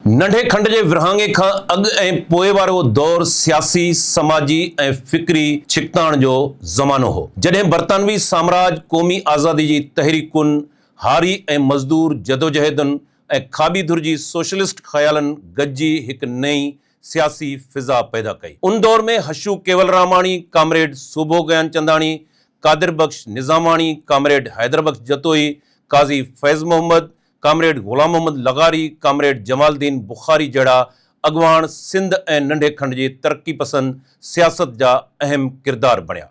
नंढे खंड जे विरहाङे खां अॻु ऐं पोइ वारो दौर सियासी समाजी ऐं फिक्री छिकताण जो ज़मानो हो, जॾहिं बरतानवी साम्राज क़ौमी आज़ादी जी तहरीकुनि, हारी ऐं मज़दूर जदोजहदुनि ऐं खाबीधुर जी सोशलिस्ट ख़यालनि गॾिजी हिकु नई सियासी फिज़ा पैदा कई। उन दौर में हशू केवलरामाणी, कामरेड सूबो ज्ञानचंदाणी, कादिर बख्श निज़ामाणी, कामरेड हैदर बख्श जतोई, काज़ी फैज़ मोहम्मद, कामरेड ग़ुलाम मोहम्मद लगारी, कामरेड जमालुद्दीन बुखारी जहिड़ा अॻवान सिंध ऐं नंढे खंड जी तरक़ी पसंद सियासत जा अहम किरदार बणिया।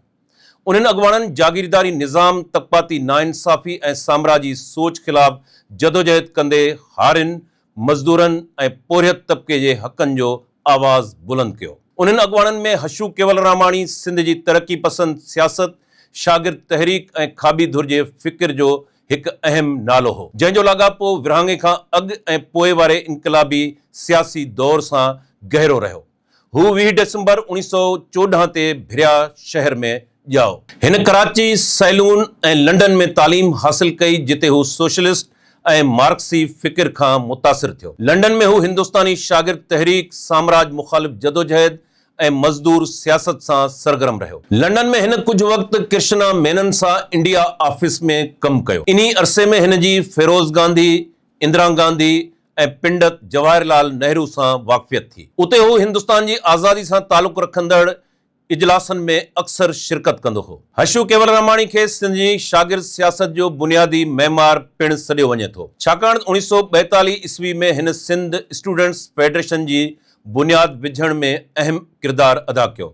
उन्हनि अॻवाननि जागीरदारी निज़ाम, तक़बाती नाइंसाफ़ी ऐं साम्राजी सोच ख़िलाफ़ जदोजहद कंदे हारियुनि, मज़दूरनि ऐं पोरियत तबिके जे हक़नि जो आवाज़ बुलंद कयो। उन्हनि अॻवाननि में हशू केवलरामाणी सिंध जी तरक़ी पसंद सियासत, शागिर्द तहरीक ऐं खाबीधुर जे फ़िक्र जो हिकु अहम नालो हो, जंहिंजो लाॻापो विरहाङे खां अॻु ऐं पोइ वारे इनक़लाबी सियासी दौर सां गहरो रहियो। हू 20 डिसंबर 1914 ते भिरिया शहर में ॼाओ। हिन कराची, सैलून ऐं लंडन में तालीम हासिल कई, जिते हू सोशलिस्ट ऐं मार्क्सी फ़िक्र खां मुतासिर थियो। लंडन में हू हिंदुस्तानी शागिर्द तहरीक, साम्राज मुखालिफ़ जदोजहद ऐं मज़दूर सियासत सां सरगर्म रहियो। लंडन में हिन कुझु वक़्तु कृष्णा मेनन सां इंडिया ऑफिस में कमु कयो। इन्ही अरसे में हिन जी फिरोज़ गांधी, इंदिरा गांधी ऐं पिंडत जवाहरलाल नेहरू सां वाक़फ़ियत थी। उते हू हिंदुस्तान जी आज़ादी सां तालुक़ रखंदड़ इजलासनि में अक्सर शिरकत कंदो हो। हशू केवलरामाणी खे सिंध जी शागिर्द सियासत जो बुनियादी मैमार पिणु सॾियो वञे थो, छाकाणि 1942 ईस्वी में हिन सिंध स्टूडेंट्स फेडरेशन जी बुनियाद विझण में अहम किरदार अदा कयो।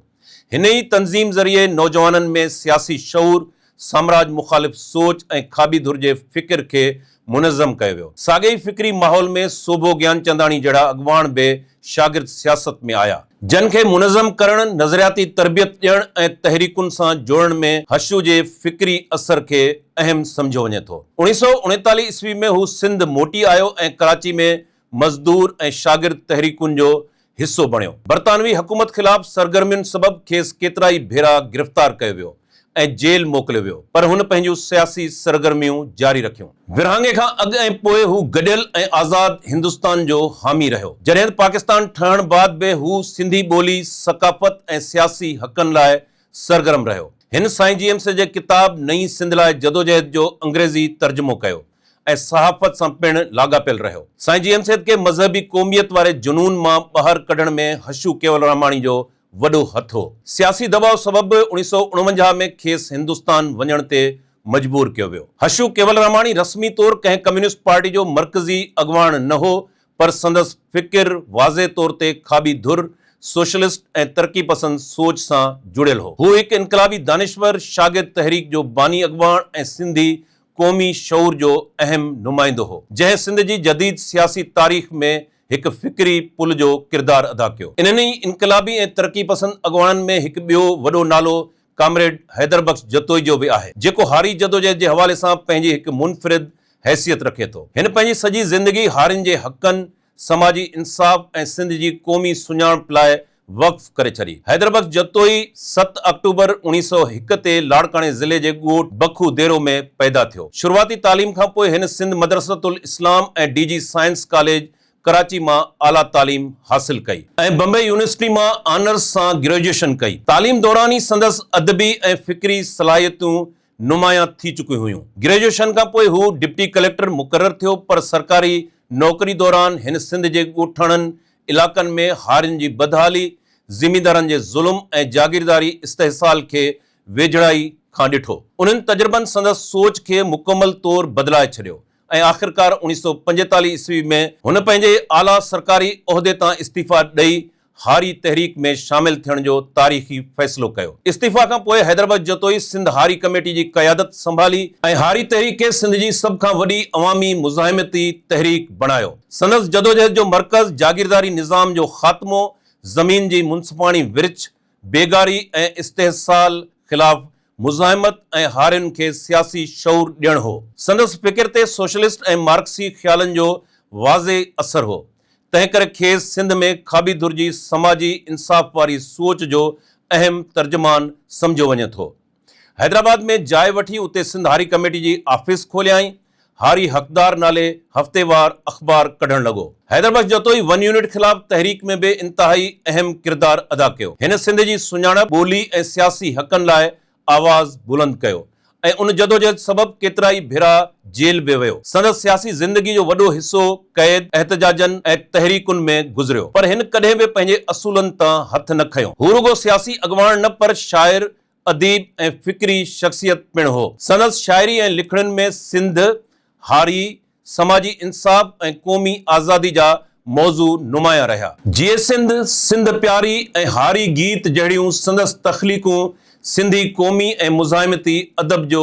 हिन ई तंज़ीम ज़रिए नौजवाननि में सियासी शऊर, साम्राज मुखालिफ़ सोच ऐं खाबीधुर जे फ़िक्र खे मुनज़्ज़म कयो वियो। साॻे ई फ़िक्री माहौल में सूबो ज्ञानचंदाणी जहिड़ा अॻवान बि शागिर्द सियासत में आया, जिन खे मुनज़्ज़म करण, नज़रियाती तरबियत ॾियण ऐं तहरीकुनि सां जोड़ण में हशू जे फ़िक्री असर खे अहम सम्झो वञे थो। 1939 ईस्वी में हू सिंध मोटी आयो ऐं कराची में मज़दूर ऐं शागिर्द तहरीकुनि जो हिस्सो बणियो। बरतानवी हुकूमत ख़िलाफ़ सरगर्मियुनि सबबि खेसि केतिरा ई भेरा गिरफ़्तार कयो वियो ऐं जेल मोकिलियो वियो, पर हुन पंहिंजूं सियासी सरगर्मियूं जारी रखियूं। विरहाङे खां अॻु ऐं पोइ हू गॾियल ऐं आज़ाद हिंदुस्तान जो हामी रहियो। जॾहिं पाकिस्तान ठहण बैदि बि हू सिंधी ॿोली, सक़ाफ़त ऐं सियासी हक़नि लाइ सरगर्म रहियो। हिन साईं GMC जे किताब नई सिंध लाइ जदोजहद जो अंग्रेज़ी तर्जुमो कयो ऐं सहाफ़त सां पिणु लाॻापियल रहियो। साईं GMC खे मज़हबी क़ौमियत वारे जुनून मां ॿाहिरि कढण में हशू केवलरामाणी जो वॾो हथु हो। सियासी दबाव सबबि 1949 में खेसि हिंदुस्तान वञण ते मजबूर कयो वियो। हशू केवलरामाणी रस्मी तौर कंहिं कम्युनिस्ट पार्टी जो मरकज़ी अॻवान न हो, पर संदसि फ़िक्र वाज़े तौर ते खाबीधुर, सोशलिस्ट ऐं तरक़ी पसंद सोच सां जुड़ियल हो। हू हिकु इनक़लाबी दानिश्वर, शागिर्द तहरीक जो बानी अॻवान ऐं सिंधी क़ौमी शऊर जो अहम नुमाइंदो हो, जंहिं सिंध जी जदीद सियासी तारीख़ में हिकु फ़िक्री पुल जो किरदार अदा कयो। इन्हनि ई इनक़लाबी ऐं तरक़ी पसंद अॻवाननि में हिकु ॿियो वॾो नालो कामरेड हैदर बख्श जतोई जो बि आहे, जेको हारी जदोजहद जे हवाले सां पंहिंजी हिकु मुनफ़रिद हैसियत रखे थो। हिन पंहिंजी सॼी ज़िंदगी हारियुनि जे हक़नि, समाजी इंसाफ़ ऐं सिंध जी क़ौमी सुञाणप लाइ वक़्फ़ करे छॾी। हैदर बख्श जतोई 7 अक्टूबर 1901 ते लाड़काणे ज़िले जे ॻोठ बखू देरो में पैदा थियो। शुरूआती तालीम खां पोइ हिन सिंध मदरसतुल इस्लाम ऐं DG साइंस कॉलेज कराची मां आला तालीम हासिल कई ऐं बम्बई यूनिवर्सिटी मां ऑनर्स सां ग्रेजुएशन कई। तालीम दौरान ई संदसि अदबी ऐं फ़िक्री सलाहियतूं नुमायां थी चुकियूं हुयूं। ग्रेजुएशन खां पोइ हू डिप्टी कलेक्टर मुक़रर थियो, पर सरकारी नौकरी दौरान हिन सिंध जे ॻोठाणनि इलाक़नि में हारियुनि जी बदहाली, ज़मींदारनि जे ज़ुल्म ऐं जागीरदारी इस्तेहसाल खे वेझड़ाई खां ॾिठो। उन्हनि तजुर्बनि संदसि सोच खे मुकमल तौर बदिलाए छॾियो ऐं आख़िरकार 1945 ईस्वी में हुन पंहिंजे आला सरकारी उहिदे तां इस्तीफ़ा ॾेई हारी तहरीक में शामिल थियण जो तारीख़ी फ़ैसिलो कयो। इस्तीफ़ा खां पोइ हैदर बख्श जतोई सिंध हारी कमेटी जी क़यादत संभाली ऐं हारी तहरीक खे सिंध जी सभ खां वॾी अवामी मुज़ाहिमती तहरीक बणायो। संदसि जदोजहद जो मर्कज़ जागीरदारी निज़ाम जो ख़ात्मो, ज़मीन जी मुनसिफ़ाणी विरिछ, बेगारी ऐं इस्तेहसाल ख़िलाफ़ मुज़ाहिमत ऐं हारियुनि खे सियासी शऊर ॾियणु हो। संदसि फ़िक्र ते सोशलिस्ट ऐं मार्क्सी ख़्यालनि जो वाज़े असर हो, तंहिं करे खेसि सिंध में खाबीधुर जी समाजी इंसाफ़ वारी सोच जो अहम तर्जुमान सम्झो वञे थो। हैदराबाद में जाइ वठी उते सिंध हारी कमेटी जी ऑफिस खोलियाई। हारी हक़दार नाले हफ़्तेवार अख़बार कढण लॻो। हैदरबख्श जतोई 1 यूनिट ख़िलाफ़ तहरीक में बि इंतहाई अहम किरदार अदा कयो। हिन सिंध जी सुञाणप, ॿोली ऐं सियासी हक़नि लाइ आवाज़ बुलंद कयो ऐं उन जदोजहद सबबि केतिराई भेरा जेल बि वियो। संदसि सियासी ज़िंदगी जो वॾो हिसो क़ैद, एहतजाजनि ऐं तहरीकुनि में गुज़रियो, पर हिन कॾहिं बि पंहिंजे असूलनि तां हथ न खंयो। हू रुगो सियासी अॻवान न, पर शाइर, अदीब ऐं फ़िक्री शख़्सियत पिणु हो। संदसि शाइरी ऐं लिखड़नि में सिंध, हारी, समाजी इंसाफ़ ऐं क़ौमी आज़ादी जा मौज़ू नुमाया रहिया। जीअं सिंध, सिंध प्यारी ऐं हारी गीत जहिड़ियूं संदसि तख़लीक़ूं सिंधी क़ौमी ऐं मुज़ाहिमती अदब जो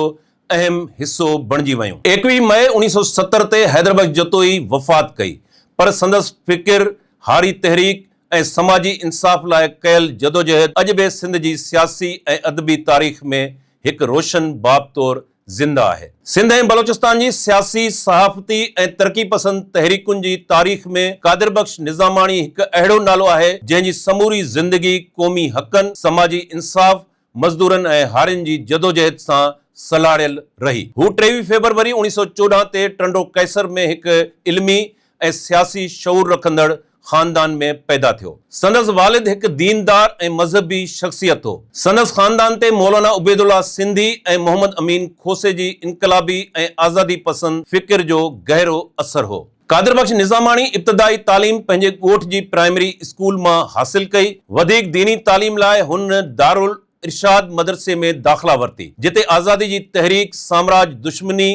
अहम हिस्सो बणिजी वयूं। 21 मई 1970 ते हैदरबख्श जतोई वफ़ात कई, पर संदसि फ़िकिर, हारी तहरीक ऐं समाजी इंसाफ़ लाइ कयल जदोजहद अॼु बि सिंध जी सियासी ऐं अदबी तारीख़ में हिकु रोशन बाब तौरु ज़िंदा आहे। सिंध ऐं बलोचिस्तान जी सियासी, सहाफ़ती ऐं तरक़ी पसंद तहरीकुनि जी तारीख़ में कादिर बख्श निज़ामाणी हिकु अहिड़ो नालो आहे जंहिंजी समूरी ज़िंदगी क़ौमी हक़नि, समाजी इंसाफ़, मज़दूरनि ऐं हारियुनि जी जदोजहद सां सलाड़ियल रही। हू 23 फरवरी 1914 ते टंडो कैसर में हिकु इल्मी ऐं सियासी शऊर रखंदड़ ख़ानदान में पैदा थियो। संदसि वालिद हिकु दीनदार ऐं मज़हबी शख़्सियत हो। संदसि ख़ानदान ते मौलाना उबैदुल्लाह सिंधी ऐं मोहम्मद अमीन खोसे जी इनकलाबी ऐं आज़ादी पसंद फ़िकिर जो गहरो असर हो। कादिर बख्श निज़ामाणी इब्तिदाई तालीम पंहिंजे ॻोठ जी प्राइमरी स्कूल मां हासिल कई। वधीक दीनी तालीम लाइ हुन दारुल इरशाद मदरसे में दाख़िला वरिती, जिते आज़ादी जी तहरीक, साम्राज दुश्मनी,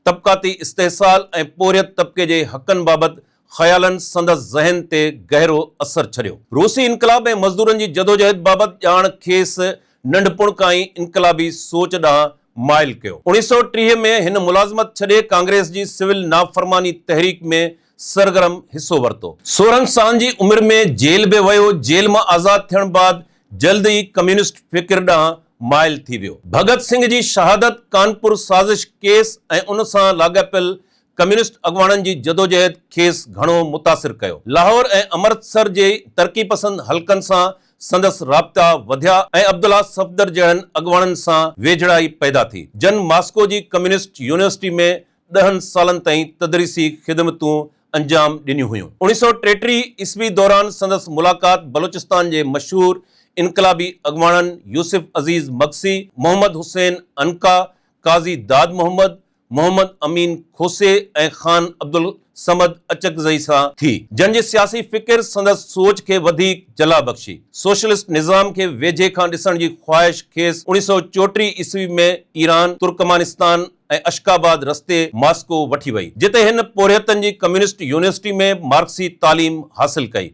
तबक़ाती इस्तेहसाल ऐं पोरियत तबिके जे हक़नि बाबति ख़यालनि संदसि ज़हन ते गहरो असर छॾियो। रूसी इनकलाब ऐं मज़दूरनि जी जदोजहद बाबति ॼाण खेसि नंढपण खां ई इनकलाबी सोच ॾांहुं माइल कयो। 1930 में हिन मुलाज़मत छॾे कांग्रेस जी सिविल नाफ़रमानी तहरीक में सरगर्म हिस्सो वरितो। 16 साल जी उमिरि में जेल बि वियो। जेल मां आज़ाद थियण बाद जल्द ई कम्युनिस्ट फ़िकिर ॾांहुं माइल थी वियो। भगत सिंह जी शहादत, कानपुर साज़िश केस ऐं उन सां लाॻापियल कम्युनिस्ट अॻवाननि जी जदोजहद खेसि घणो मुतासिर कयो। लाहौर ऐं अमृतसर जे तरक़ी पसंद हल्कनि सां संदसि राब्ता वधिया ऐं अब्दुल्ला सफ़दर जहिड़नि अॻवाननि सां वेझड़ाई पैदा थी, जन मॉस्को जी कम्युनिस्ट यूनिवर्सिटी में 10 सालनि ताईं तदरीसी ख़िदमतूं अंजाम ॾिनियूं हुयूं। 1933 ईस्वी दौरान संदसि मुलाक़ात बलोचिस्तान जे मशहूर इनकलाबी अॻवाननि यूसुफ अज़ीज़ मक्सी, मोहम्मद हुसैन अनका, काज़ी दाद मोहम्मद, मोहम्मद अमीन खोसे ऐं ख़ान अब्दुल समद अचकज़ई सां थी, जंहिंजे सियासी फ़िकिर संदसि सोच खे वधीक जला बख़्शी। सोशलिस्ट निज़ाम खे वेझे खां ॾिसण जी ख़्वाहिश खेसि 1934 ईस्वी में ईरान, तुर्कमानिस्तान ऐं अशकाबाद रस्ते मॉस्को वठी वई, जिते हिन पोरियतनि जी कम्युनिस्ट यूनिवर्सिटी में मार्क्सी तालीम हासिल कई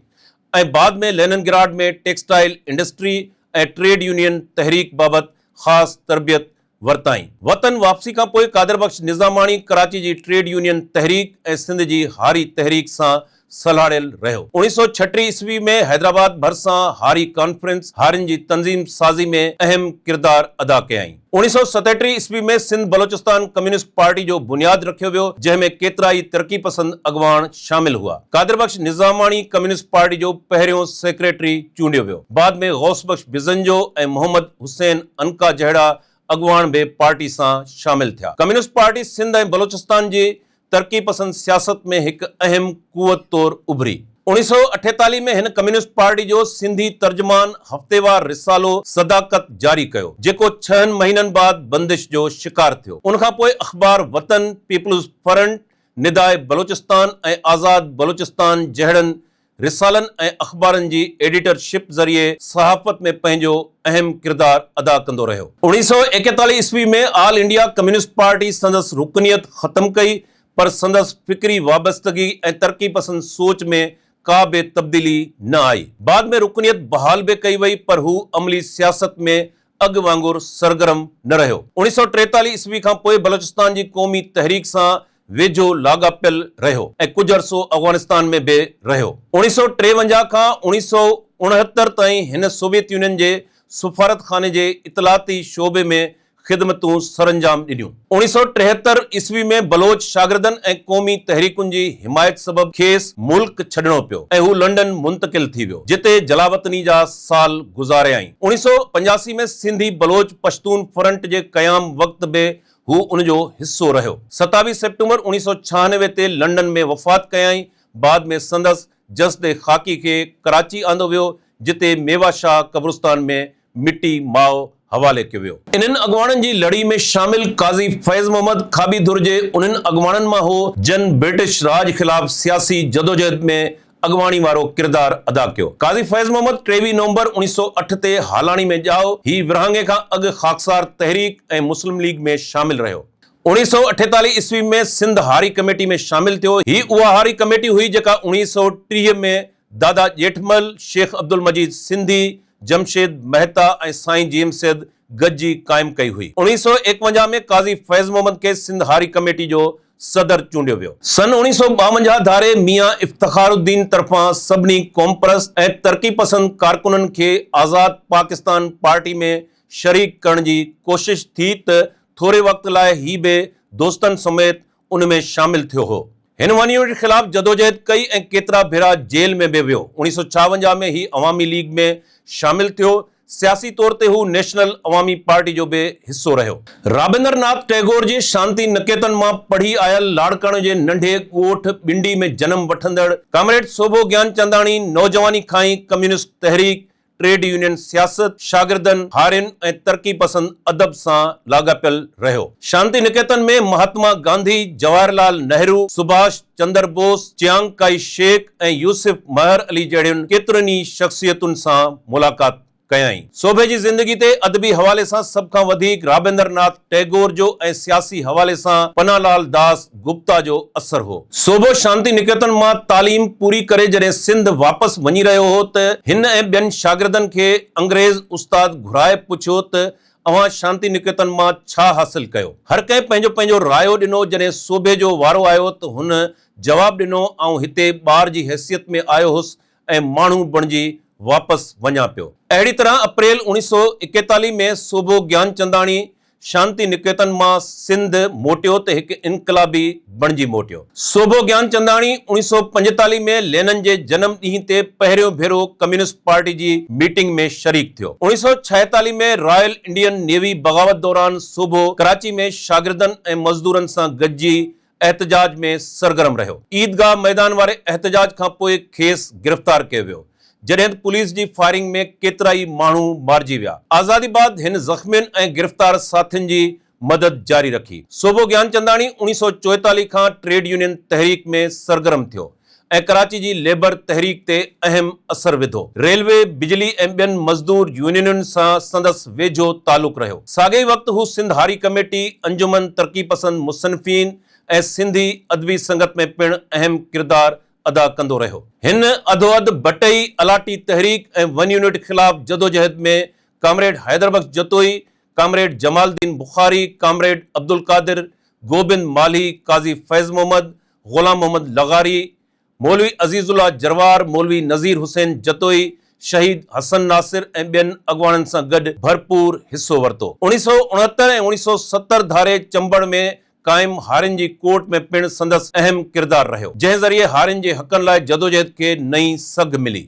ऐं बाद में लेनिनग्राड में टेक्सटाइल इंडस्ट्री ऐं ट्रेड यूनियन तहरीक बाबति ख़ासि तरबियत वरताई। वतन वापसी खां पोइ कादिर बख्श निज़ामाणी कराची जी ट्रेड यूनियन तहरीक ऐं सिंध जी हारी तहरीक सां सलाड़ियल रहियो। 1936 ईस्वी में हैदराबाद भरिसां हारी कॉन्फ्रेंस हारियुनि जी तंज़ीम साज़ी में अहम किरदार अदा कयई। 1937 ईस्वी में सिंध बलोचिस्तान कम्युनिस्ट पार्टी जो बुनियाद रखियो वियो, जंहिंमें केतिरा ई तरक़ी पसंद अॻवान शामिल हुआ। कादिर बख्श निज़ामाणी कम्युनिस्ट पार्टी जो पहिरियों सेक्रेटरी चूंडियो वियो। बाद में गौस बख्श बिज़ंजो ऐं मोहम्मद हुसैन अनका जहिड़ा अॻवान बि पार्टी सां शामिल थिया। कम्युनिस्ट पार्टी सिंध ऐं बलोचिस्तान जी तरक़ी पसंद सियासत में हिकु अहम कुवत तौरु उभरी। 1948 में हिन कम्युनिस्ट पार्टी जो सिंधी तर्जुमान हफ़्तेवार रिसालो सदाकत जारी कयो, जेको 6 महीननि बाद बंदिश जो शिकार थियो। उन खां पोइ अख़बार वतन, पीपल्स फ्रंट, निदाए बलोचिस्तान ऐं आज़ाद बलोचिस्तान जहिड़नि रिसालनि ऐं अख़बारनि जी एडिटरशिप ज़रिए सहाफ़त में पंहिंजो अहम किरदार अदा कंदो रहियो। 1941 ईस्वी में ऑल इंडिया कम्युनिस्ट पार्टी संदसि रुकनियत ख़त्म कई, पर संदसि फ़िक्री वाबस्तगी ऐं तरक़ी पसंद सोच में का बि तब्दीली न आई। बाद में रुकनियत बहाल बि कई वई, पर हू अमली सियासत में अॻु वांगुरु सरगर्म न रहियो। 1943 ईस्वी खां पोइ बलोचिस्तान जी क़ौमी तहरीक सां वेझो लाॻापियल रहियो ऐं कुझु अरसो अफ़गानिस्तान में बि रहियो। 1953 खां 1969 ताईं हिन सोवियत यूनियन जे सफ़ारतखाने जे इतलाती शोबे में ख़िदमतूं सरअंजाम ॾिनियूं। 1973 ईस्वी में बलोच शागिर्दनि ऐं क़ौमी तहरीकुनि जी हिमायत सबबि खेसि मुल्क छॾणो पियो ऐं हू लंडन मुंतक़िल थी वियो, जिते जलावतनी जा साल गुज़ारियाई। 1985 में सिंधी बलोच पश्तून फ्रंट जे क़याम वक़्त बि हू उनजो हिस्सो रहियो। 27 सितंबर 1996 ते लंडन में वफ़ात कयाई। बाद में संदसि जस्दे ख़ाकी खे कराची आंदो वियो, जिते मेवा शाह कब्रिस्तान में मिट्टी माओ हवाले कयो वियो। इन्हनि अॻवाननि जी लड़ी में शामिल काज़ी फैज़ मोहम्मद खाबी धुर जे उन्हनि अॻवाननि मां हो जन ब्रिटिश राज ख़िलाफ़ सियासी जदोजहद में अॻवानी वारो किरदार अदा कयो। काज़ी फैज़ मोहम्मद 23 नवंबर 1908 ते हालाणी में ॼाओ। ही विरहाङे खां अॻु ख़ाकसार तहरीक ऐं मुस्लिम लीग में शामिल रहियो। 1948 ईस्वी में सिंध हारी कमेटी में शामिल थियो। ही उहा हारी कमेटी हुई जेका 1930 में दादा जेठमल, शेख अब्दुल मजीद सिंधी, जमशेद मेहता ऐं साईं जीम सैद गॾिजी क़ाइमु कई हुई। 1951 में काज़ी फैज़ मोहम्मद खे सिंध हारी कमेटी जो सदर चूंडियो वियो। सन 1952 धारे मियां इफ्तिखारुद्दीन तरफ़ां सभिनी क़ौमपरस्त ऐं तरक़ी पसंद कारकुननि खे आज़ाद पाकिस्तान पार्टी में शरीक करण जी कोशिश थी त थोरे वक़्त लाइ ही बि दोस्तनि समेत उन में शामिल थियो हो। हिन वञण ख़िलाफ़ जदोजहद कई ऐं केतिरा भेरा जेल में बि वियो। 1956 में ही अवामी लीग में शामिल थियो। सियासी तौर ते हू नेशनल अवामी पार्टी जो बि हिस्सो रहियो। राबिंद्रनाथ टैगोर जे शांति निकेतन मां पढ़ी आयल लाड़काणे जे नंढे ॻोठ बिंडी में जन्म वठंदड़ कामरेड सोभो ज्ञानचंदाणी नौजवानी खां ई कम्युनिस्ट तहरीक, ट्रेड यूनियन सियासत, शागिर्दनि, हारियुनि ऐं तरक़ी पसंद अदब सां लाॻापियल रहियो। शांति निकेतन में महात्मा गांधी, जवाहरलाल नेहरू, सुभाष चंद्र बोस, चियांग काई शेख ऐं यूसुफ महर अली जहिड़ियुनि केतिरनि ई शख़्सियतुनि सां मुलाक़ात कयाई। सोभे जी ज़िंदगी ते अदबी हवाले सां सभ खां वधीक राबिंद्रनाथ टैगोर जो ऐं सियासी हवाले सां पन्नालाल दास गुप्ता जो असर हो। सोभो शांति निकेतन मां तालीम पूरी करे जॾहिं सिंध वापसि वञी रहियो हो त हिन ऐं ॿियनि शागिर्दनि खे अंग्रेज़ उस्ताद घुराए पुछियो त अवां शांति निकेतन मां छा हासिल कयो। हर कंहिं पंहिंजो पंहिंजो रायो ॾिनो। जॾहिं सोभे जो वारो आयो त हुन जवाबु ॾिनो, आउं हिते ॿार जी हैसियत में आयो हुउसि ऐं माण्हू बणिजी वापसि वञा पियो। अहिड़ी तरह अप्रैल 1941 में सोभो ज्ञानचंदाणी शांति निकेतन मां सिंध मोटियो त हिकु इनकलाबी बणिजी मोटियो। सोभो ज्ञानचंदाणी 1945 में लेनिन जे जन्म ॾींहं ते पहिरियों भेरो कम्युनिस्ट पार्टी जी मीटिंग में शरीक थियो। 1946 में रॉयल इंडियन नेवी बग़ावत दौरान सोभो कराची में शागिर्दनि ऐं मज़दूरनि सां गॾिजी एहतजाज में सरगर्म रहियो। ईदगाह मैदान वारे एहतजाज खां पोइ खेसि गिरफ़्तार कयो वियो, जॾहिं पुलिस जी फायरिंग में केतिरा ई माण्हू मारिजी विया। आज़ादी बाद हिन ज़ख़्मियुनि ऐं गिरफ़्तार साथियुनि जी मदद जारी रखी। सोभो ज्ञानचंदाणी 1944 खां ट्रेड यूनियन तहरीक में सरगर्म थियो ऐं कराची जी लेबर तहरीक ते अहम असर विधो। रेलवे, बिजली ऐं ॿियनि मज़दूर यूनियनुनि सां संदसि वेझो तालुक़ रहियो। साॻे वक़्तु हू सिंध हारी कमेटी, अंजुमन तरक़ी पसंद मुसन्निफ़ीन ऐं सिंधी अदबी संगत में पिणु अहम किरदार अदा कंदो रहियो। हिन अधोअध बटई, अलाटी तहरीक ऐं वन यूनिट ख़िलाफ़ जदोजहद में comrade Haider Bakhsh Jatoi, comrade Jamaluddin Bukhari, comrade Abdul Qadir, Gobind Mali, Qazi फैज़ मोहम्मद, ग़ुलाम मोहम्मद लगारी, मौलवी अज़ीज़ुल्लाह जरवार, मौलवी नज़ीर हुसैन जतोई, शहीद हसन नासिर ऐं ॿियनि अॻवाननि सां गॾु भरपूर हिस्सो वरितो। 1969 ऐं 1970 धारे चंबड़ में कायम हारियुनि जी कोर्ट में पिणु संदसि अहम किरदार रहियो, जंहिं ज़रिए हारियुनि जे हक़नि लाइ जदोजहद खे नई सघ मिली।